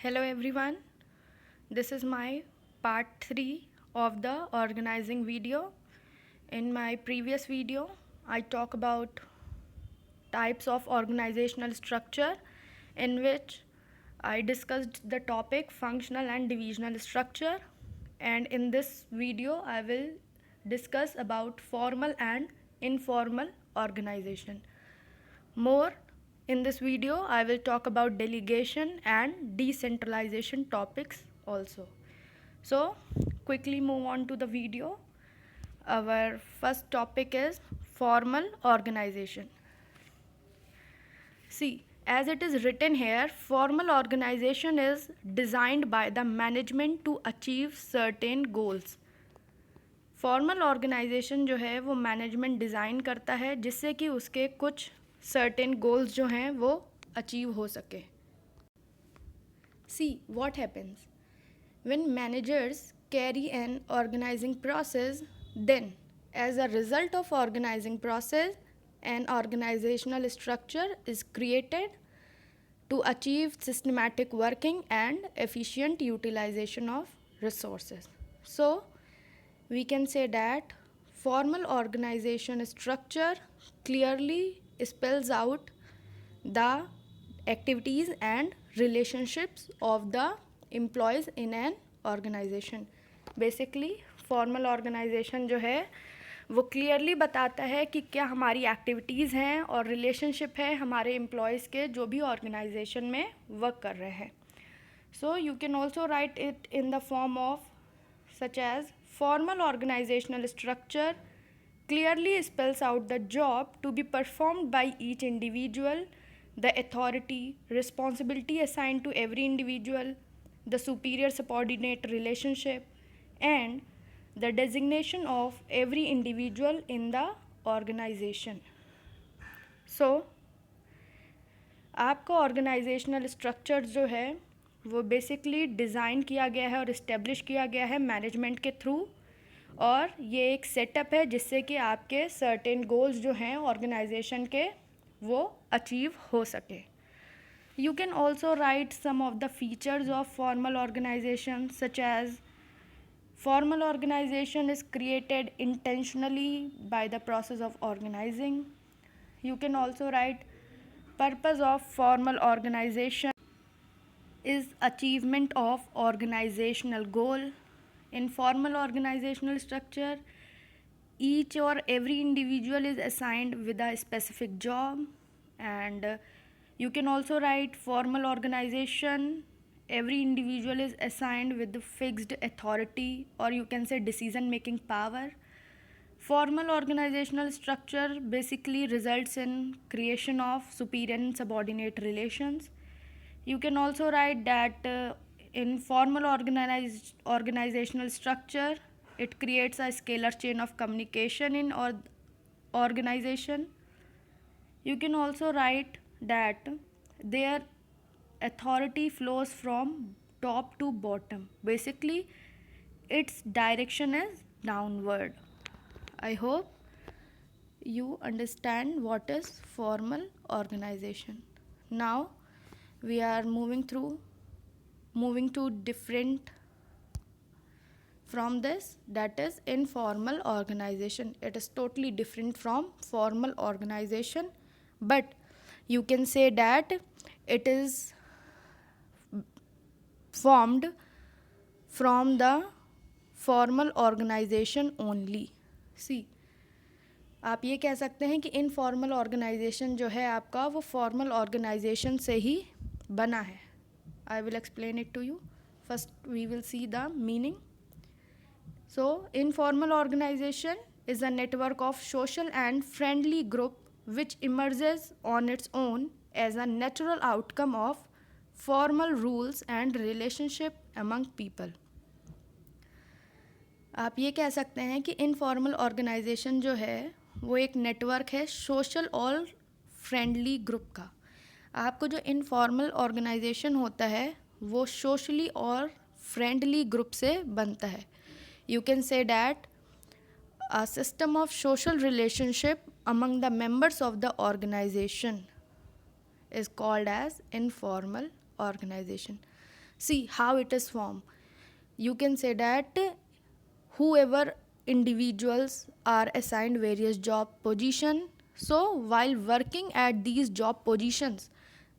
Hello everyone, this is my part 3 of the organizing video. In my previous video, I talk about types of organizational structure in which I discussed the topic functional and divisional structure, and in this video I will discuss about formal and informal organization. More in this video, I will talk about delegation and decentralization topics also. So, quickly move on to the video. Our first topic is formal organization. See, as it is written here, formal organization is designed by the management to achieve certain goals. Formal organisation जो है वो management design करता है जिससे कि उसके कुछ certain goals जो हैं वो अचीव हो सके. See what happens when managers carry an organising process, then as a result of organising process an organizational structure is created to achieve systematic working and efficient utilization of resources. So we can say that formal organization structure clearly spells out the activities and relationships of the employees in an organization. Basically formal organization जो है वो clearly बताता है कि क्या हमारी activities हैं और रिलेशनशिप है हमारे एम्प्लॉयज़ के जो भी ऑर्गेनाइजेशन में वर्क कर रहे हैं. So you can also right it in the form of such as formal organizational structure clearly spells out the job to be performed by each individual, the authority, responsibility assigned to every individual, the superior subordinate relationship, and the designation of every individual in the organization. So आपका organisational structure जो है वो basically design किया गया है और establish किया गया है मैनेजमेंट के थ्रू, और ये एक सेटअप है जिससे कि आपके सर्टेन गोल्स जो हैं ऑर्गेनाइजेशन के वो अचीव हो सके. You can also write some of the features of formal organisation such as formal organization is created intentionally by the process of organizing. You can also write purpose of formal organization is achievement of organizational goal. In formal organizational structure, each or every individual is assigned with a specific job, and you can also write formal organization, every individual is assigned with the fixed authority, or you can say decision making power. Formal organizational structure basically results in creation of superior and subordinate relations. You can also write that in formal organizational structure, it creates a scalar chain of communication in organization. You can also write that their authority flows from top to bottom. Basically, its direction is downward. I hope you understand what is formal organization. Now we are moving to different from this, that is informal organization. It is totally different from formal organization, but you can say that it is formed from the formal organization only. See, आप ये कह सकते हैं कि informal organisation जो है आपका वो फॉर्मल ऑर्गेनाइजेशन से ही बना है. I will explain it to you. First we will see the meaning. So informal organisation is a network of social and friendly group which emerges on its own as a natural outcome of formal rules and relationship among people. आप ये कह सकते हैं कि informal organisation जो है वो एक नेटवर्क है सोशल और फ्रेंडली ग्रुप का. आपको जो इनफॉर्मल ऑर्गेनाइजेशन होता है वो सोशली और फ्रेंडली ग्रुप से बनता है. You can say that a system of social relationship among the members of the organization is called as informal organization. See how it is formed. You can say that whoever individuals are assigned various job position, so while working at these job positions,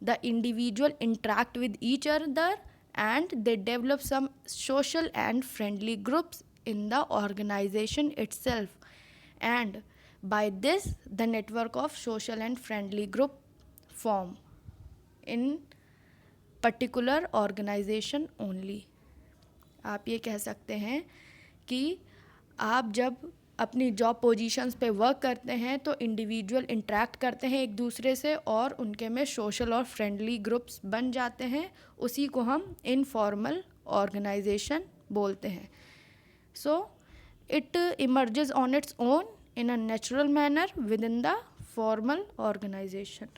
the individual interact with each other and they develop some social and friendly groups in the organization itself, and by this the network of social and friendly group form in particular organisation only. आप ये कह सकते हैं कि आप जब अपनी job positions पे वर्क करते हैं तो इंडिविजुअल इंटरेक्ट करते हैं एक दूसरे से और उनके में सोशल और फ्रेंडली ग्रुप्स बन जाते हैं. उसी को हम इनफॉर्मल ऑर्गेनाइजेशन बोलते हैं. So it emerges on its own in a natural manner within the formal organisation.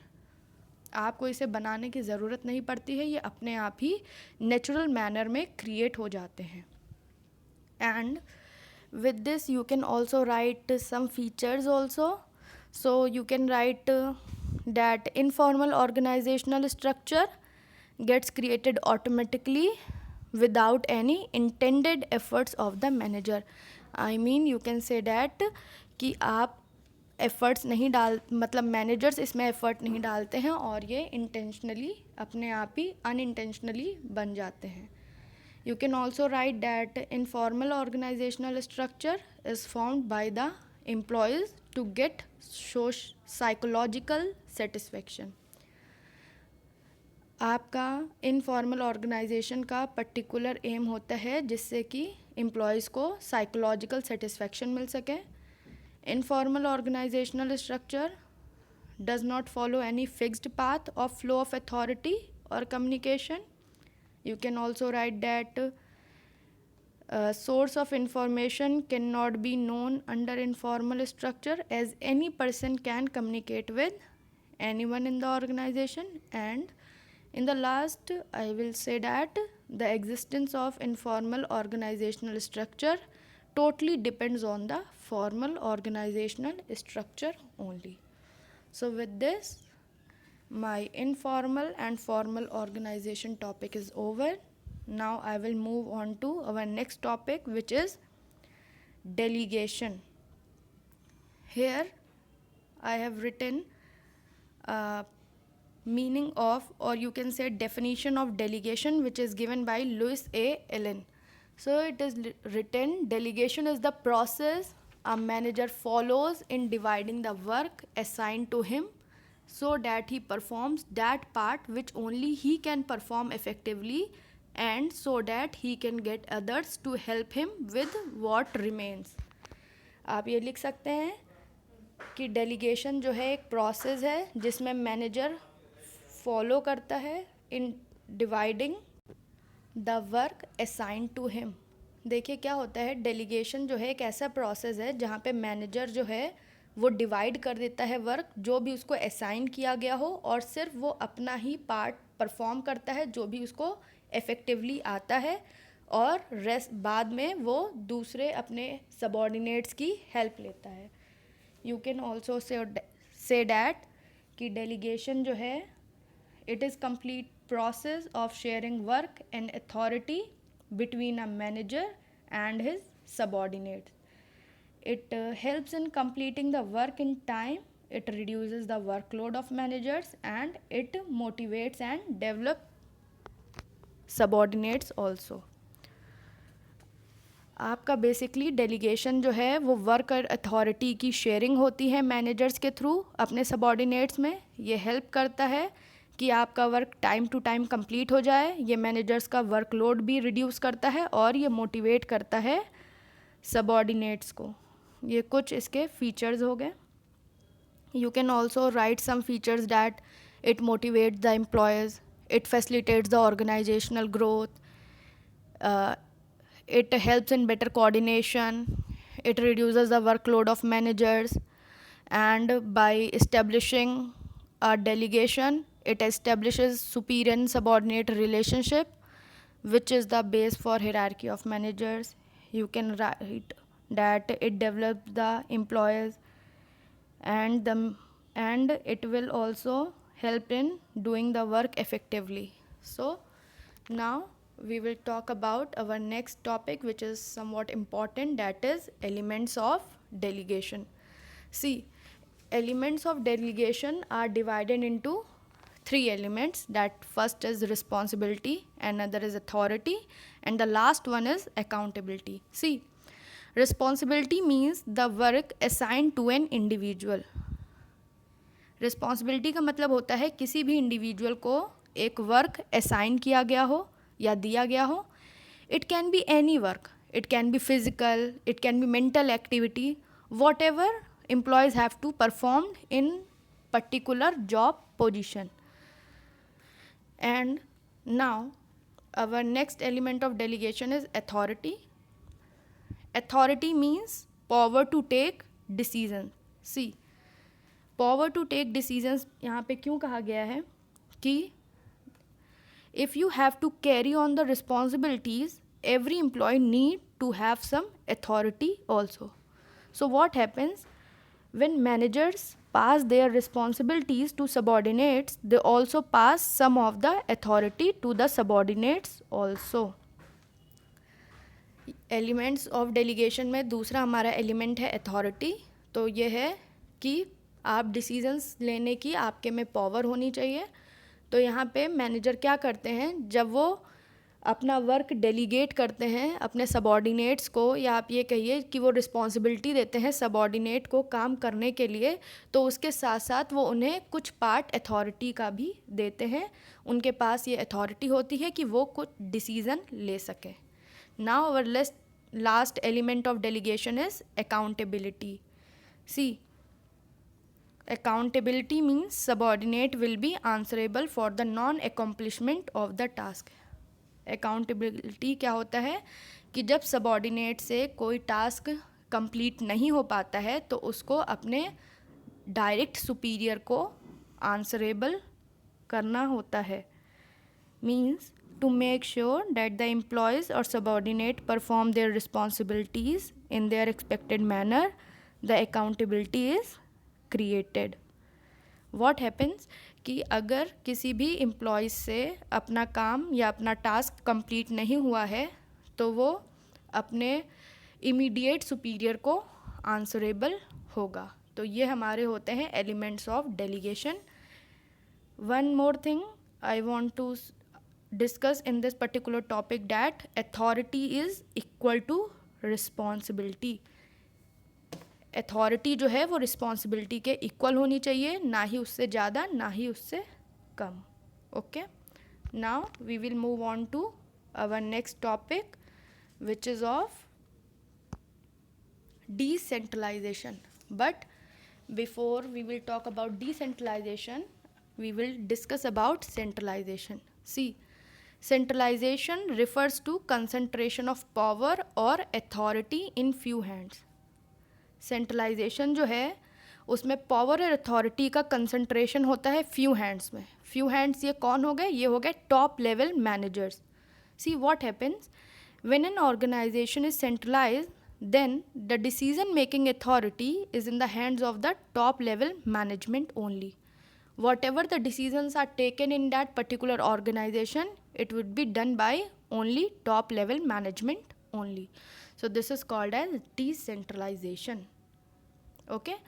आपको इसे बनाने की ज़रूरत नहीं पड़ती है, ये अपने आप ही नेचुरल मैनर में क्रिएट हो जाते हैं. And with this you can also write some features also. So you can write that informal organisational structure gets created automatically without any intended efforts of the manager. I mean you can say that कि आप efforts नहीं डाल मतलब managers इसमें effort नहीं डालते हैं और ये इंटेंशनली अपने आप ही अनइंटेंशनली बन जाते हैं. You can also write that informal organisational structure is formed by the employees to get psychological satisfaction. आपका इनफॉर्मल ऑर्गेनाइजेशन का पर्टिकुलर एम होता है जिससे कि एम्प्लॉयज़ को साइकोलॉजिकल सेटिस्फेक्शन मिल सके. Informal organizational structure does not follow any fixed path of flow of authority or communication. You can also write that source of information cannot be known under informal structure as any person can communicate with anyone in the organization. And in the last, I will say that the existence of informal organizational structure totally depends on the formal organizational structure only. So with this, my informal and formal organization topic is over. Now I will move on to our next topic, which is delegation. Here I have written meaning of, or you can say definition of delegation, which is given by Louis A. Allen. So it is written, delegation is the process a manager follows in dividing the work assigned to him so that he performs that part which only he can perform effectively and so that he can get others to help him with what remains. आप ये लिख सकते हैं कि delegation जो है एक process है जिसमें मैनेजर फॉलो करता है in dividing the work assigned to him. देखिए क्या होता है, डेलीगेशन जो है एक ऐसा प्रोसेस है जहाँ पे मैनेजर जो है वो डिवाइड कर देता है वर्क जो भी उसको असाइन किया गया हो और सिर्फ वो अपना ही पार्ट परफॉर्म करता है जो भी उसको इफ़ेक्टिवली आता है और रेस्ट बाद में वो दूसरे अपने सबऑर्डिनेट्स की हेल्प लेता है. You can also say that कि डेलीगेशन जो है it is complete process of sharing work and authority between a manager and his subordinates. It helps in completing the work in time, it reduces the workload of managers and it motivates and develops subordinates also. आपका basically delegation जो है वो work और authority की sharing होती है managers के through अपने सबऑर्डिनेट्स में. ये हेल्प करता है कि आपका work time to time complete हो जाए. ये मैनेजर्स का वर्कलोड भी रिड्यूस करता है और ये मोटिवेट करता है सबऑर्डिनेट्स को. ये कुछ इसके फीचर्स हो गए. You can also write some features that it motivates the employees, it facilitates the organisational growth, it helps in better coordination, it reduces the workload of managers, and by establishing a delegation it establishes superior and subordinate relationship which is the base for hierarchy of managers. You can write that it develops the employees and it will also help in doing the work effectively. So now we will talk about our next topic, which is somewhat important, that is elements of delegation. See, elements of delegation are divided into three elements. That first is responsibility, another is authority, and the last one is accountability. See, responsibility means the work assigned to an individual. Responsibility का मतलब होता है किसी भी individual को एक work assign किया गया हो या दिया गया हो. It can be any work, it can be physical, it can be mental activity, what ever employees have to perform in particular job position. And now our next element of delegation is authority. Authority means power to take decisions. See, power to take decisions यहाँ पे क्यों कहा गया है कि if you have to carry on the responsibilities, every employee need to have some authority also. So what happens when managers pass their responsibilities to subordinates, they also pass some of the authority to the subordinates also. Elements of delegation में दूसरा हमारा element है authority. तो ये है कि आप decisions लेने की आपके में power होनी चाहिए. तो यहाँ पे मैनेजर क्या करते हैं, जब वो अपना वर्क डेलीगेट करते हैं अपने सबॉर्डिनेट्स को, या आप ये कहिए कि वो रिस्पॉन्सिबिलिटी देते हैं सबॉर्डिनेट को काम करने के लिए, तो उसके साथ साथ वो उन्हें कुछ पार्ट अथॉरिटी का भी देते हैं. उनके पास ये अथॉरिटी होती है कि वो कुछ डिसीज़न ले सकें. Now our last element of delegation is accountability. See, accountability means subordinate will be answerable for the non accomplishment of the task. Accountability क्या होता है कि जब सबॉर्डिनेट से कोई टास्क कंप्लीट नहीं हो पाता है तो उसको अपने डायरेक्ट सुपीरियर को आंसरेबल करना होता है. Means to make sure that the employees और subordinate perform their responsibilities in their expected manner, the accountability is created. What happens कि अगर किसी भी एम्प्लॉयज़ से अपना काम या अपना टास्क कंप्लीट नहीं हुआ है तो वो अपने इमीडिएट सुपीरियर को आंसरेबल होगा. तो ये हमारे होते हैं elements of delegation. One more thing I want to discuss in this particular topic, that authority is equal to responsibility. Authority जो है वो रिस्पॉन्सिबिलिटी के इक्वल होनी चाहिए, ना ही उससे ज़्यादा ना ही उससे कम. Okay, now we will move on to our next topic which is of decentralization. But before we will talk about decentralization, we will discuss about centralization. See, centralization refers to concentration of power or authority in few hands. Centralisation जो है उसमें power और authority का concentration होता है few hands में. Few hands ये कौन हो गए, ये हो गए top level managers. See, what happens when an organisation is centralised, then the decision making authority is in the hands of the top level management only. Whatever the decisions are taken in that particular organization, it would be done by only top level management only. So this is called as decentralization. Okay,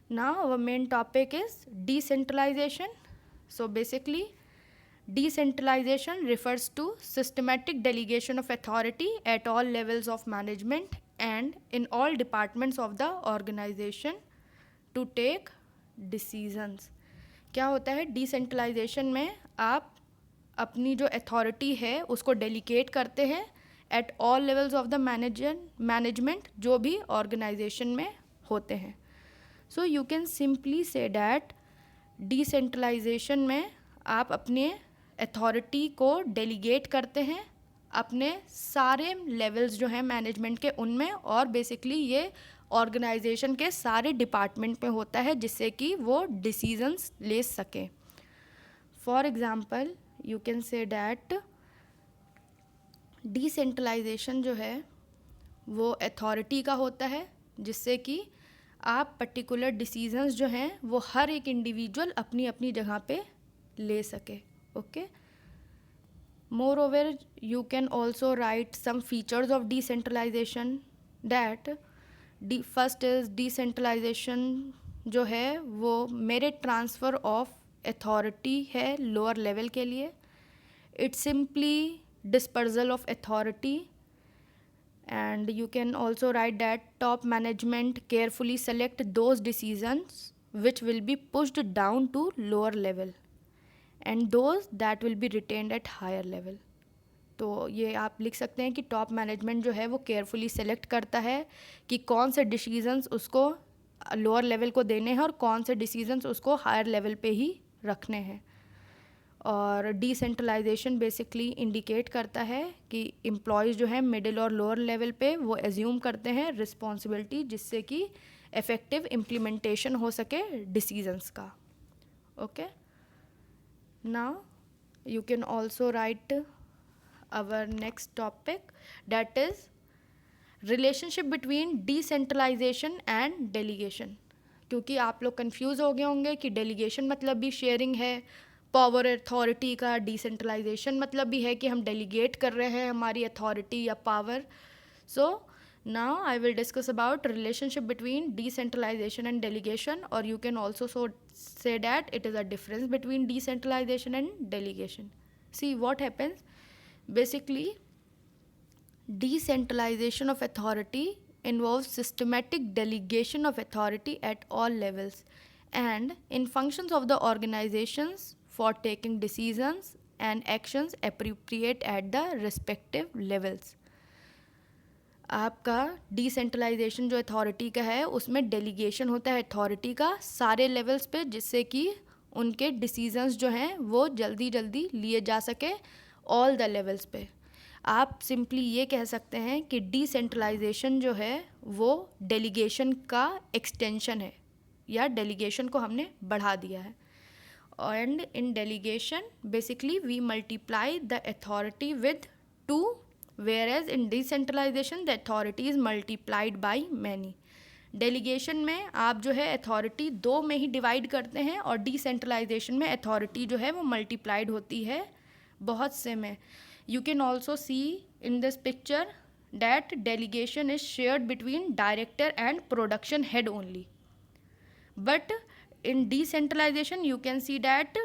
now our main topic is decentralization. So basically decentralization refers to systematic delegation of authority at all levels of management and in all departments of the organization to take decisions. क्या होता है decentralisation में, आप अपनी जो authority है उसको delegate करते हैं at all levels of the management जो भी ऑर्गेनाइजेशन में होते हैं. So you can simply say that decentralisation में आप अपने अथॉरिटी को डेलीगेट करते हैं अपने सारे लेवल्स जो हैं मैनेजमेंट के उनमें, और बेसिकली ये ऑर्गेनाइजेशन के सारे डिपार्टमेंट में होता है जिससे कि वो डिसीजंस ले सकें. For example you can say that decentralisation जो है वो अथॉरिटी का होता है जिससे कि आप पर्टिकुलर डिसीजंस जो हैं वो हर एक इंडिविजुअल अपनी अपनी जगह पे ले सके. Okay, Moreover, you can also write some features of decentralization, that first is decentralization जो है वो मेरिट ट्रांसफ़र ऑफ अथॉरिटी है लोअर लेवल के लिए. It's simply dispersal of authority. And you can also write that top management carefully select those decisions which will be pushed down to lower level and those that will be retained at higher level. तो ये आप लिख सकते हैं कि top management जो है वो केयरफुली सेलेक्ट करता है कि कौन से डिसीजंस उसको लोअर लेवल को देने हैं और कौन से डिसीजंस उसको हायर लेवल पे ही रखने हैं. और डिसेंट्रलाइजेशन बेसिकली इंडिकेट करता है कि एम्प्लॉयज़ जो है मिडिल और लोअर लेवल पे वो एज्यूम करते हैं रिस्पॉन्सिबिलिटी, जिससे कि इफ़ेक्टिव इम्प्लीमेंटेशन हो सके डिसीजंस का. Okay, now you can also write our next topic, that is relationship between decentralisation and delegation. क्योंकि आप लोग कंफ्यूज हो गए होंगे कि डेलीगेशन मतलब भी शेयरिंग है पावर अथॉरिटी का, डिसेंट्रलाइजेशन मतलब भी है कि हम डेलीगेट कर रहे हैं हमारी अथॉरिटी या power. So now I will discuss about relationship between decentralisation and delegation, और you can also say that it is a difference between decentralization and delegation. See what happens. Basically, decentralization of authority involves systematic delegation of authority at all levels and in functions of the organizations for taking decisions and actions appropriate at the respective levels. आपका decentralisation जो authority का है उसमें delegation होता है authority का सारे levels पे, जिससे कि उनके डिसीजंस जो हैं वो जल्दी जल्दी लिए जा सके ऑल द लेवल्स पे. आप सिंपली ये कह सकते हैं कि डिसेंट्रलाइजेशन जो है वो डेलीगेशन का एक्सटेंशन है या डेलीगेशन को हमने बढ़ा दिया है. And in delegation basically we multiply the authority with 2, whereas in decentralization the authority is multiplied by many. Delegation में आप जो है अथॉरिटी 2 में ही डिवाइड करते हैं और डिसेंट्रलाइजेशन में अथॉरिटी जो है वो मल्टीप्लाइड होती है बहुत से में. You can also see in this picture that delegation is shared between director and production head only, but in decentralization you can see that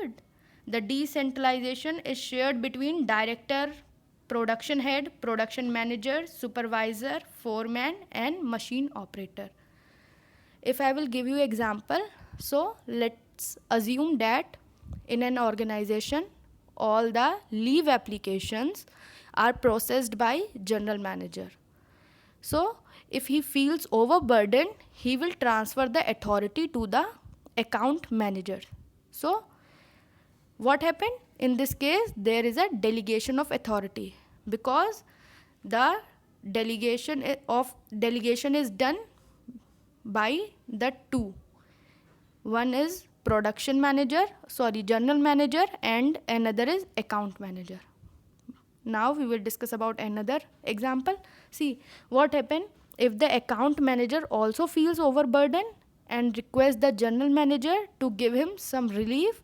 the decentralization is shared between director, production head, production manager, supervisor, foreman and machine operator. If I will give you example, so let's assume that in an organization all the leave applications are processed by general manager. So if he feels overburdened, he will transfer the authority to the account manager. So what happened in this case? There is a delegation of authority because the delegation is done by the 2. One is general manager and another is account manager. Now we will discuss about another example. See what happened if the account manager also feels overburdened and request the general manager to give him some relief,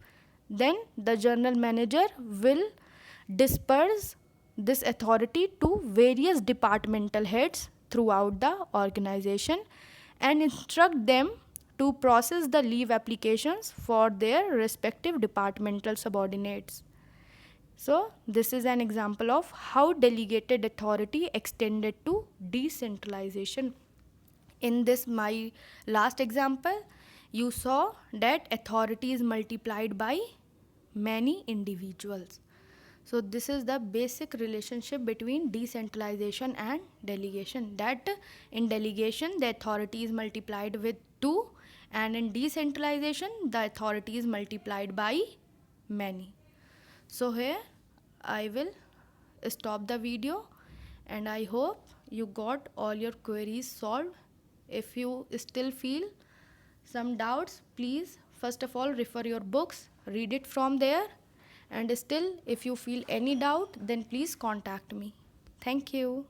then the general manager will disperse this authority to various departmental heads throughout the organization and instruct them to process the leave applications for their respective departmental subordinates. So this is an example of how delegated authority extended to decentralization. In this my last example, you saw that authority is multiplied by many individuals. So this is the basic relationship between decentralization and delegation, that in delegation the authority is multiplied with 2 and in decentralization the authority is multiplied by many. So here I will stop the video and I hope you got all your queries solved. If you still feel some doubts, please first of all refer your books, read it from there, and still if you feel any doubt then please contact me. Thank you.